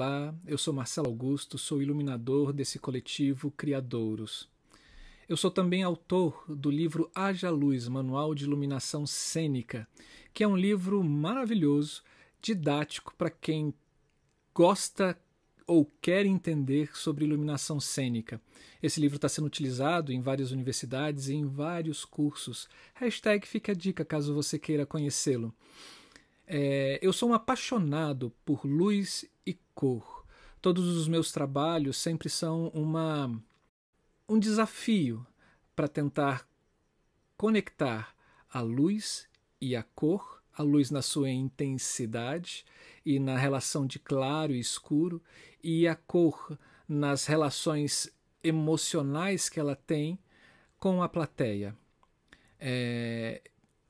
Olá, eu sou Marcelo Augusto, sou iluminador desse coletivo Criadouros. Eu sou também autor do livro Haja Luz, Manual de Iluminação Cênica, que é um livro maravilhoso, didático para quem gosta ou quer entender sobre iluminação cênica. Esse livro está sendo utilizado em várias universidades e em vários cursos. Hashtag fica a dica caso você queira conhecê-lo. Eu sou um apaixonado por luz e cor. Todos os meus trabalhos sempre são um desafio para tentar conectar a luz e a cor, a luz na sua intensidade e na relação de claro e escuro, e a cor nas relações emocionais que ela tem com a plateia.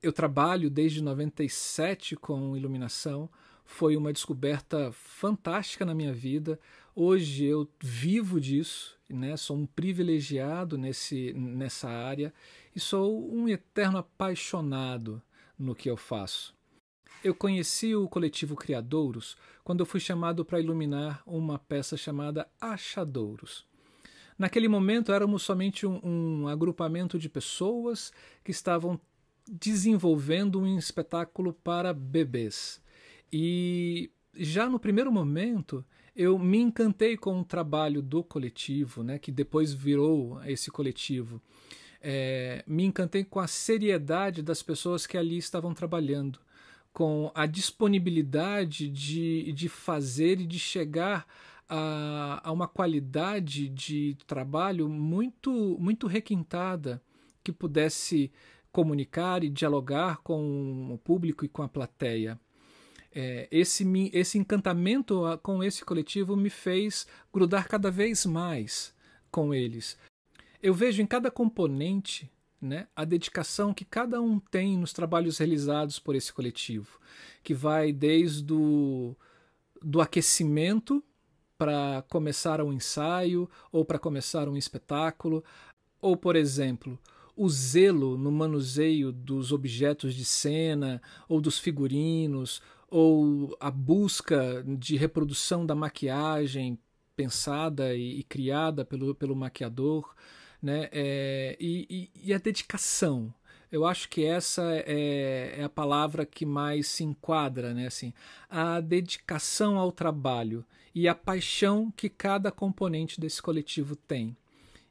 Eu trabalho desde 97 com iluminação, foi uma descoberta fantástica na minha vida. Hoje eu vivo disso, né? Sou um privilegiado nessa área e sou um eterno apaixonado no que eu faço. Eu conheci o coletivo Criadouros quando eu fui chamado para iluminar uma peça chamada Achadouros. Naquele momento éramos somente um agrupamento de pessoas que estavam desenvolvendo um espetáculo para bebês. E já no primeiro momento eu me encantei com o trabalho do coletivo, né, que depois virou esse coletivo. Me encantei com a seriedade das pessoas que ali estavam trabalhando, com a disponibilidade de fazer e de chegar a uma qualidade de trabalho muito, muito requintada, que pudesse comunicar e dialogar com o público e com a plateia. Esse encantamento com esse coletivo me fez grudar cada vez mais com eles. Eu vejo em cada componente, né, a dedicação que cada um tem nos trabalhos realizados por esse coletivo, que vai desde do aquecimento para começar um ensaio ou para começar um espetáculo, ou, por exemplo, o zelo no manuseio dos objetos de cena ou dos figurinos, ou a busca de reprodução da maquiagem pensada e criada pelo maquiador, né? E a dedicação. Eu acho que essa é a palavra que mais se enquadra, né? Assim, a dedicação ao trabalho e a paixão que cada componente desse coletivo tem.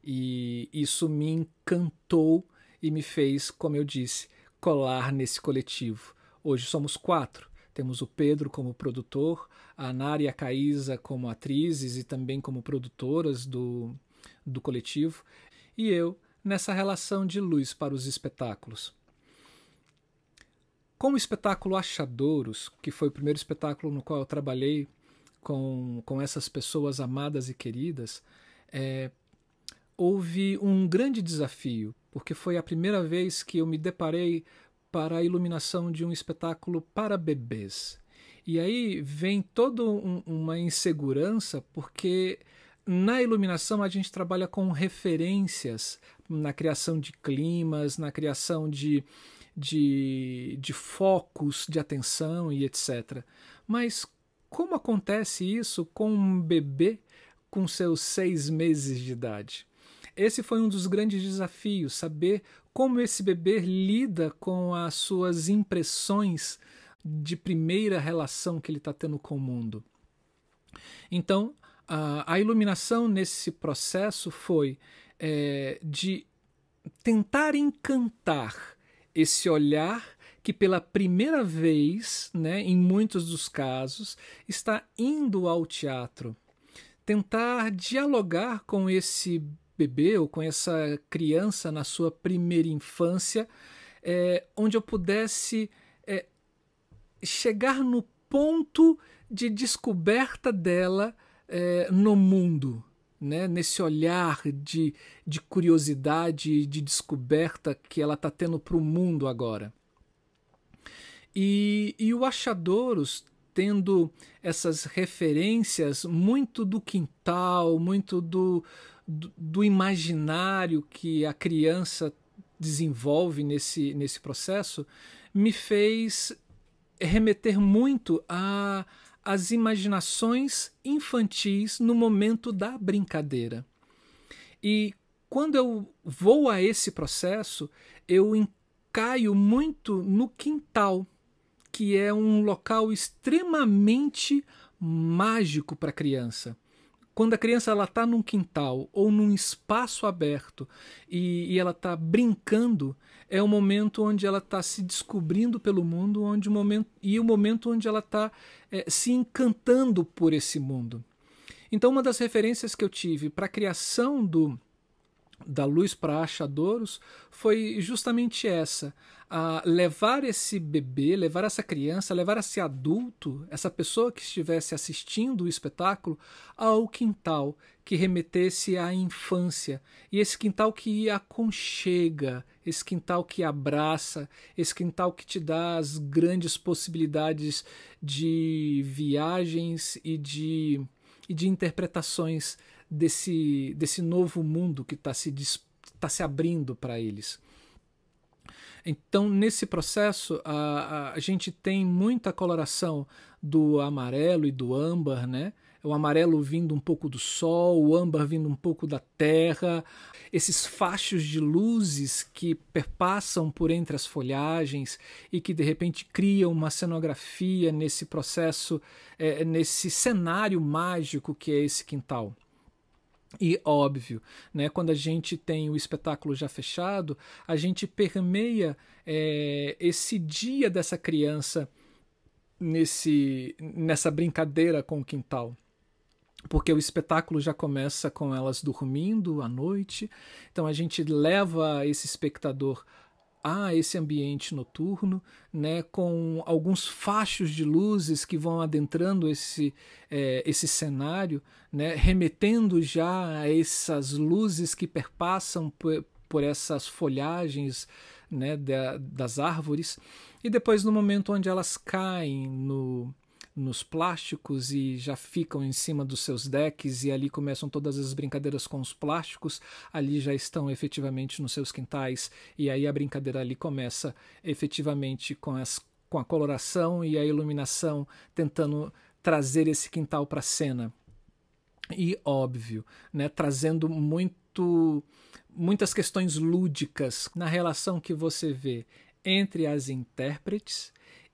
E isso me encantou e me fez, como eu disse, colar nesse coletivo. Hoje somos 4. Temos o Pedro como produtor, a Nara e a Caísa como atrizes e também como produtoras do coletivo, e eu nessa relação de luz para os espetáculos. Com o espetáculo Achadouros, que foi o primeiro espetáculo no qual eu trabalhei com essas pessoas amadas e queridas, houve um grande desafio, porque foi a primeira vez que eu me deparei para a iluminação de um espetáculo para bebês. E aí vem toda uma insegurança, porque na iluminação a gente trabalha com referências na criação de climas, na criação de focos de atenção e etc. Mas como acontece isso com um bebê com seus 6 meses de idade? Esse foi um dos grandes desafios, saber como esse bebê lida com as suas impressões de primeira relação que ele está tendo com o mundo. Então, a iluminação nesse processo foi de tentar encantar esse olhar que pela primeira vez, né, em muitos dos casos, está indo ao teatro. Tentar dialogar com esse bebê ou com essa criança na sua primeira infância, onde eu pudesse chegar no ponto de descoberta dela no mundo, né? Nesse olhar de curiosidade, de descoberta que ela está tendo para o mundo agora. E o Achadouros, tendo essas referências muito do quintal, muito do imaginário que a criança desenvolve nesse processo, me fez remeter muito as imaginações infantis no momento da brincadeira. E quando eu vou a esse processo, eu caio muito no quintal, que é um local extremamente mágico para a criança. Quando a criança está num quintal ou num espaço aberto e ela está brincando, é o momento onde ela está se descobrindo pelo mundo, o momento onde ela está se encantando por esse mundo. Então, uma das referências que eu tive para a criação da Luz para Achadouros foi justamente essa: levar esse bebê, levar essa criança, levar esse adulto, essa pessoa que estivesse assistindo o espetáculo ao quintal, que remetesse à infância, e esse quintal que aconchega, esse quintal que abraça, esse quintal que te dá as grandes possibilidades de viagens e de interpretações desse novo mundo que está se abrindo para eles. Então, nesse processo, a gente tem muita coloração do amarelo e do âmbar, né? O amarelo vindo um pouco do sol, o âmbar vindo um pouco da terra, esses fachos de luzes que perpassam por entre as folhagens e que de repente criam uma cenografia nesse processo, nesse cenário mágico que é esse quintal. E óbvio, né, quando a gente tem o espetáculo já fechado, a gente permeia esse dia dessa criança nessa brincadeira com o quintal. Porque o espetáculo já começa com elas dormindo à noite, então a gente leva esse espectador a esse ambiente noturno, né, com alguns fachos de luzes que vão adentrando esse cenário, né, remetendo já a essas luzes que perpassam por essas folhagens, né, das árvores, e depois no momento onde elas caem nos plásticos e já ficam em cima dos seus decks, e ali começam todas as brincadeiras com os plásticos, ali já estão efetivamente nos seus quintais, e aí a brincadeira ali começa efetivamente com a coloração e a iluminação, tentando trazer esse quintal para a cena. E óbvio, né, trazendo muitas questões lúdicas na relação que você vê entre as intérpretes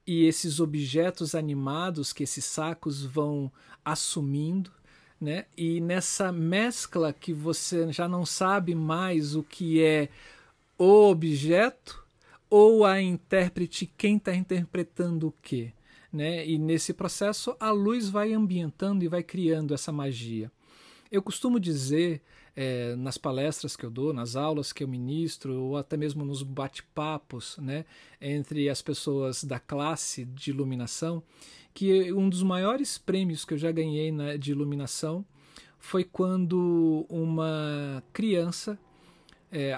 e esses objetos animados que esses sacos vão assumindo, né? E nessa mescla que você já não sabe mais o que é o objeto ou a intérprete, quem está interpretando o quê, né? E nesse processo a luz vai ambientando e vai criando essa magia. Eu costumo dizer, nas palestras que eu dou, nas aulas que eu ministro, ou até mesmo nos bate-papos, né, entre as pessoas da classe de iluminação, que um dos maiores prêmios que eu já ganhei de iluminação foi quando uma criança,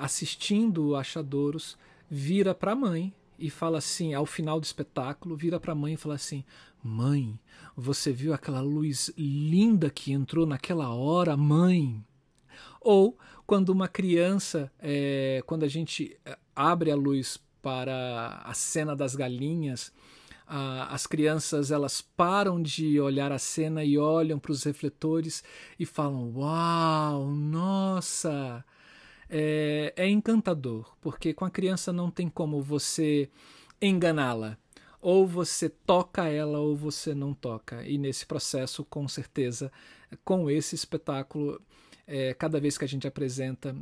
assistindo Achadouros, vira para a mãe e fala assim, ao final do espetáculo, vira para a mãe e fala assim: mãe, você viu aquela luz linda que entrou naquela hora, mãe? Ou quando uma criança, quando a gente abre a luz para a cena das galinhas, as crianças elas param de olhar a cena e olham para os refletores e falam: uau, nossa! É encantador, porque com a criança não tem como você enganá-la. Ou você toca ela ou você não toca. E nesse processo, com certeza, com esse espetáculo, cada vez que a gente apresenta,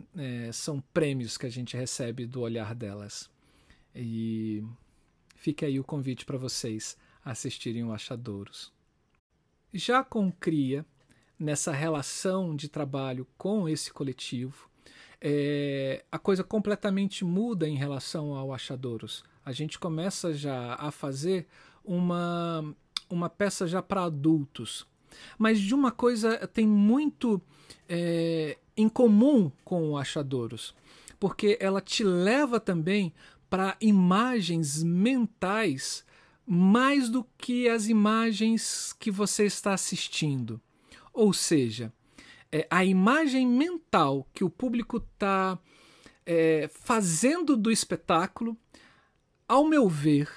são prêmios que a gente recebe do olhar delas. E fica aí o convite para vocês assistirem o Achadouros. Já com o CRIA, nessa relação de trabalho com esse coletivo, a coisa completamente muda em relação ao Achadouros. A gente começa já a fazer uma peça já para adultos. Mas de uma coisa tem muito em comum com o Achadouros, porque ela te leva também para imagens mentais mais do que as imagens que você está assistindo. Ou seja, a imagem mental que o público está fazendo do espetáculo, ao meu ver,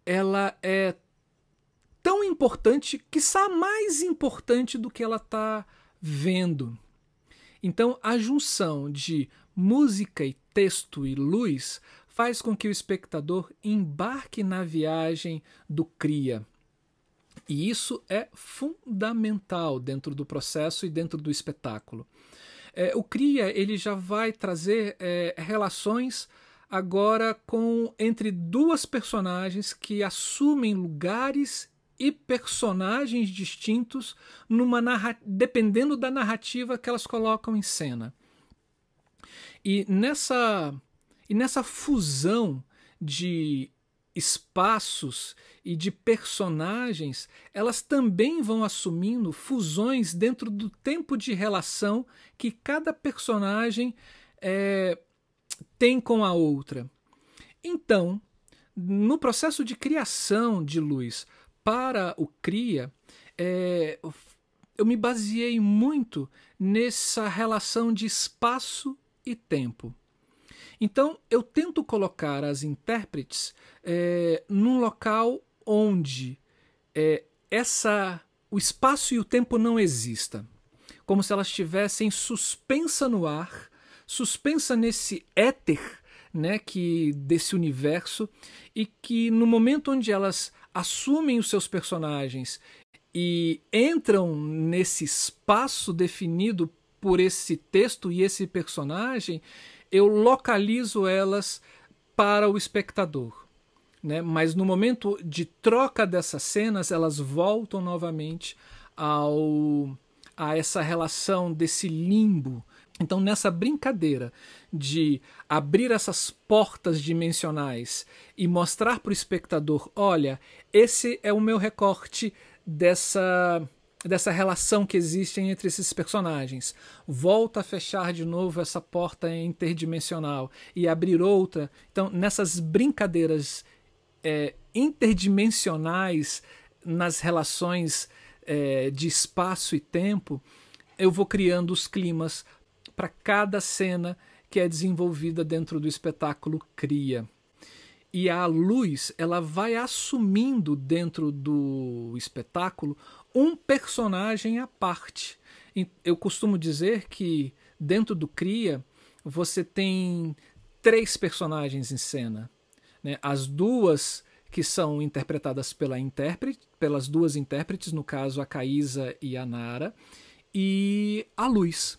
ela é tão importante, quiçá mais importante do que ela está vendo. Então, a junção de música e texto e luz faz com que o espectador embarque na viagem do cria. E isso é fundamental dentro do processo e dentro do espetáculo. O cria ele já vai trazer relações agora entre duas personagens que assumem lugares e personagens distintos dependendo da narrativa que elas colocam em cena. E nessa fusão de espaços e de personagens, elas também vão assumindo fusões dentro do tempo de relação que cada personagem tem com a outra. Então, no processo de criação de luz para o cria, eu me baseei muito nessa relação de espaço e tempo. Então, eu tento colocar as intérpretes num local onde o espaço e o tempo não existam, como se elas estivessem suspensa no ar, suspensa nesse éter, né, desse universo, e que no momento onde elas assumem os seus personagens e entram nesse espaço definido por esse texto e esse personagem, eu localizo elas para o espectador, né? Mas no momento de troca dessas cenas, elas voltam novamente a essa relação desse limbo. Então, nessa brincadeira de abrir essas portas dimensionais e mostrar para o espectador, olha, esse é o meu recorte dessa relação que existe entre esses personagens. Volta a fechar de novo essa porta interdimensional e abrir outra. Então, nessas brincadeiras interdimensionais, nas relações de espaço e tempo, eu vou criando os climas para cada cena que é desenvolvida dentro do espetáculo cria. E a luz, ela vai assumindo dentro do espetáculo um personagem à parte. Eu costumo dizer que dentro do cria você tem 3 personagens em cena, né? As duas que são interpretadas pelas duas intérpretes, no caso a Caísa e a Nara, e a luz.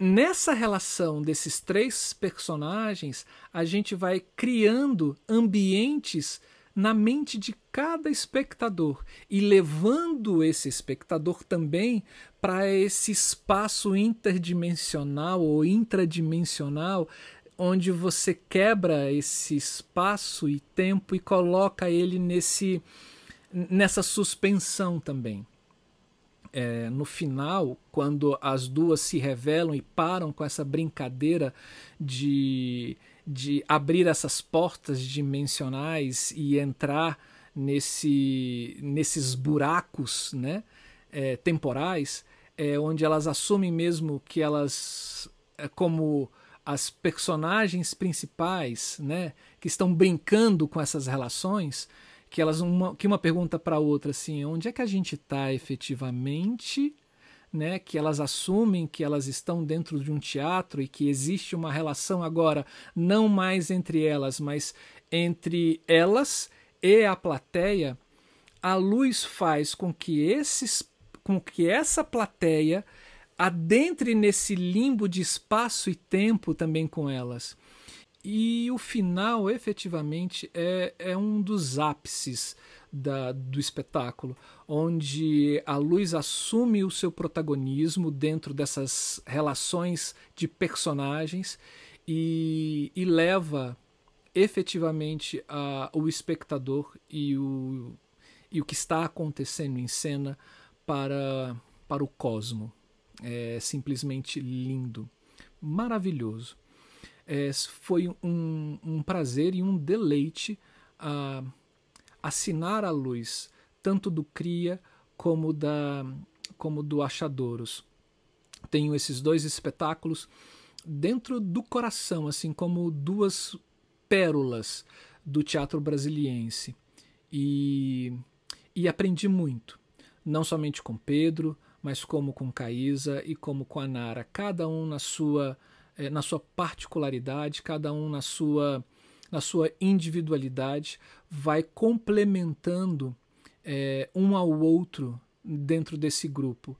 Nessa relação desses 3 personagens, a gente vai criando ambientes na mente de cada espectador e levando esse espectador também para esse espaço interdimensional ou intradimensional, onde você quebra esse espaço e tempo e coloca ele nessa suspensão também. No final, quando as duas se revelam e param com essa brincadeira de abrir essas portas dimensionais e entrar nesses buracos, né, temporais, onde elas assumem mesmo que elas, como as personagens principais, né, que estão brincando com essas relações, que uma pergunta para a outra assim, onde é que a gente está efetivamente, né? Que elas assumem que elas estão dentro de um teatro e que existe uma relação agora não mais entre elas, mas entre elas e a plateia. A luz faz com que essa plateia adentre nesse limbo de espaço e tempo também com elas. E o final, efetivamente, é um dos ápices do espetáculo, onde a luz assume o seu protagonismo dentro dessas relações de personagens e leva efetivamente o espectador e o que está acontecendo em cena para o cosmo. É simplesmente lindo, maravilhoso. Foi um prazer e um deleite assinar a luz, tanto do Cria como do Achadouros. Tenho esses 2 espetáculos dentro do coração, assim como 2 pérolas do teatro brasiliense. E E aprendi muito, não somente com Pedro, mas como com Caísa e como com a Nara, cada um na sua particularidade, cada um na sua individualidade, vai complementando um ao outro dentro desse grupo.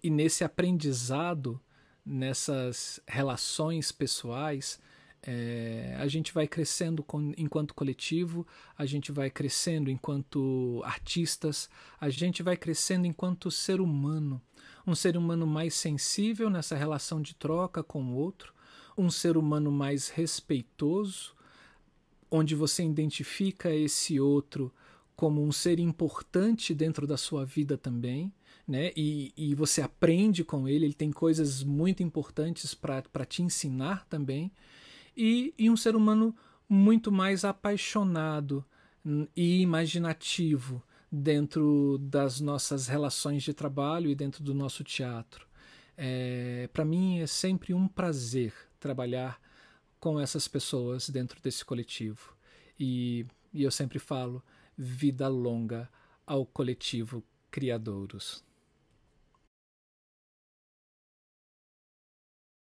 E nesse aprendizado, nessas relações pessoais, a gente vai crescendo enquanto coletivo, a gente vai crescendo enquanto artistas, a gente vai crescendo enquanto ser humano, um ser humano mais sensível nessa relação de troca com o outro, um ser humano mais respeitoso, onde você identifica esse outro como um ser importante dentro da sua vida também, né? E você aprende com ele, ele tem coisas muito importantes para te ensinar também, e um ser humano muito mais apaixonado e imaginativo dentro das nossas relações de trabalho e dentro do nosso teatro. Para mim é sempre um prazer trabalhar com essas pessoas dentro desse coletivo. E eu sempre falo, vida longa ao coletivo Criadouros.